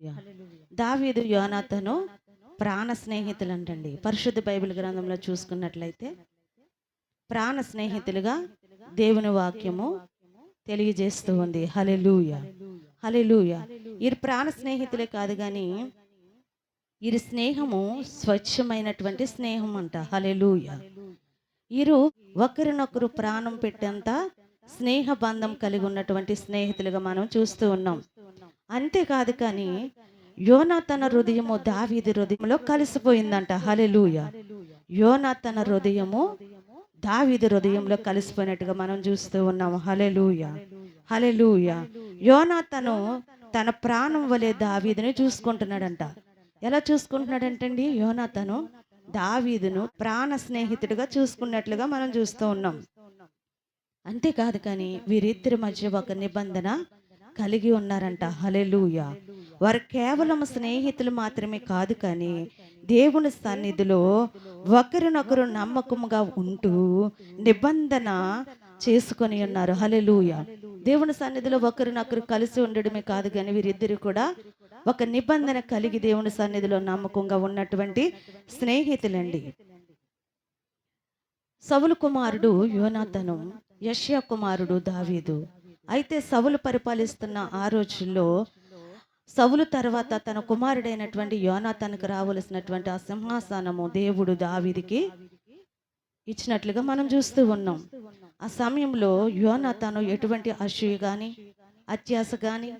Yeah. దావీదు యోనాతను ప్రాణ స్నేహితులు అంటండి. పరిశుద్ధ బైబిల్ గ్రంథంలో చూసుకున్నట్లయితే ప్రాణ స్నేహితులుగా దేవుని వాక్యము తెలియజేస్తూ ఉంది. హల్లెలూయా, హల్లెలూయా. వీరి ప్రాణ స్నేహితులే కాదు కానీ వీరి స్నేహము స్వచ్ఛమైనటువంటి స్నేహం అంట. హల్లెలూయా. వీరు ఒకరినొకరు ప్రాణం పెట్టేంత స్నేహ బంధం కలిగి ఉన్నటువంటి స్నేహితులుగా మనం చూస్తూ ఉన్నాం. అంతేకాదు కానీ యోనాతన హృదయము దావీదు హృదయంలో కలిసిపోయిందంట. హల్లెలూయా. యోనాతన హృదయము దావీదు హృదయంలో కలిసిపోయినట్టుగా మనం చూస్తూ ఉన్నాం. హల్లెలూయా, హల్లెలూయా. యోనాతను తన ప్రాణం వలె దావీదుని చూసుకుంటున్నాడంట. ఎలా చూసుకుంటున్నాడంటండి? యోనాతను దావీదును ప్రాణ స్నేహితుడిగా చూసుకున్నట్లుగా మనం చూస్తూ ఉన్నాం. అంతేకాదు కానీ వీరిద్దరి మధ్య ఒక నిబంధన కలిగి ఉన్నారంట. హల్లెలూయా. వారు కేవలం స్నేహితులు మాత్రమే కాదు కానీ దేవుని సన్నిధిలో ఒకరినొకరు నమ్మకముగా ఉంటూ నిబంధన చేసుకొని ఉన్నారు. హల్లెలూయా. దేవుని సన్నిధిలో ఒకరినొకరు కలిసి ఉండడమే కాదు కానీ వీరిద్దరు కూడా ఒక నిబంధన కలిగి దేవుని సన్నిధిలో నమ్మకంగా ఉన్నటువంటి స్నేహితులండి. సౌలు కుమారుడు యోనాతను, యెషయా కుమారుడు దావీదు. అయితే సౌలు పరిపాలిస్తున్న ఆ రోజుల్లో సౌలు తర్వాత తన కుమారుడైనటువంటి యోనాతనుకు రావలసినటువంటి ఆ సింహాసనము దేవుడు దావీదుకి ఇచ్చినట్లుగా మనం చూస్తూ ఉన్నాం. ఆ సమయంలో యోనాతను ఎటువంటి అసూయ కానీ అత్యాస కానీ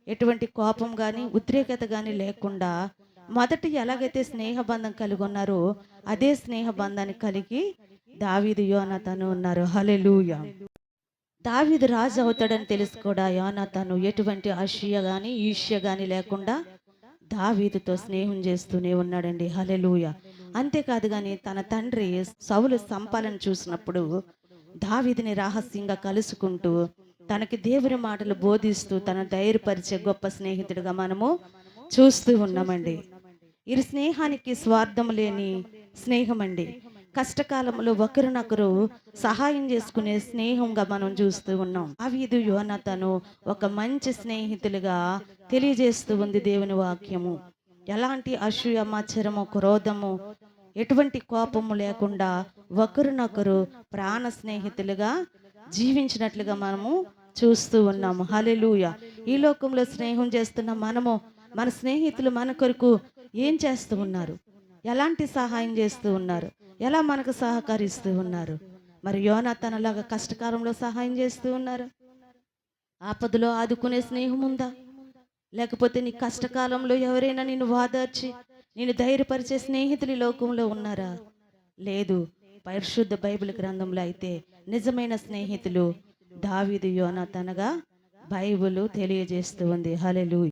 ఎటువంటి కోపం కానీ ఉద్రేకత కానీ లేకుండా మొదటి ఎలాగైతే స్నేహబంధం కలిగి ఉన్నారో అదే స్నేహబంధాన్ని కలిగి దావీదు యోనాతను ఉన్నారు. హల్లెలూయా. దావీదు రాజు అవుతాడని తెలుసు కూడా యోనాతను ఎటువంటి అసూయ కానీ ఈర్ష్య కానీ లేకుండా దావీదుతో స్నేహం చేస్తూనే ఉన్నాడండి. హల్లెలూయా. అంతేకాదు కానీ తన తండ్రి సౌలు సంపాలను చూసినప్పుడు దావీదుని రహస్యంగా కలుసుకుంటూ తనకి దేవుని మాటలు బోధిస్తూ తన ధైర్యపరిచే గొప్ప స్నేహితుడిగా మనము చూస్తూ ఉన్నామండి. ఈ స్నేహానికి స్వార్థం లేని స్నేహం అండి. కష్టకాలంలో ఒకరినొకరు సహాయం చేసుకునే స్నేహంగా మనం చూస్తూ ఉన్నాం. దావీదు యోనాతను ఒక మంచి స్నేహితులుగా తెలియజేస్తూ ఉంది దేవుని వాక్యము. ఎలాంటి అసూయ మత్సరము క్రోధము ఎటువంటి కోపము లేకుండా ఒకరినొకరు ప్రాణ స్నేహితులుగా జీవించినట్లుగా మనము చూస్తూ ఉన్నాము. హల్లెలూయా. ఈ లోకంలో స్నేహం చేస్తున్న మనము మన స్నేహితులు మన కొరకు ఏం చేస్తూ ఉన్నారు? ఎలాంటి సహాయం చేస్తూ ఉన్నారు? ఎలా మనకు సహకరిస్తూ ఉన్నారు? మరి యోనాతనులాగా కష్టకాలంలో సహాయం చేస్తూ ఉన్నారు? ఆపదలో ఆదుకునే స్నేహం ఉందా? లేకపోతే నీ కష్టకాలంలో ఎవరైనా నిన్ను వాదార్చి నేను ధైర్యపరిచే స్నేహితులు ఈ లోకంలో ఉన్నారా? లేదు. పరిశుద్ధ బైబిల్ గ్రంథంలో అయితే నిజమైన స్నేహితులు దావీదు యోనాతనుగా బైబిల్ తెలియజేస్తూ ఉంది. హల్లెలూయా.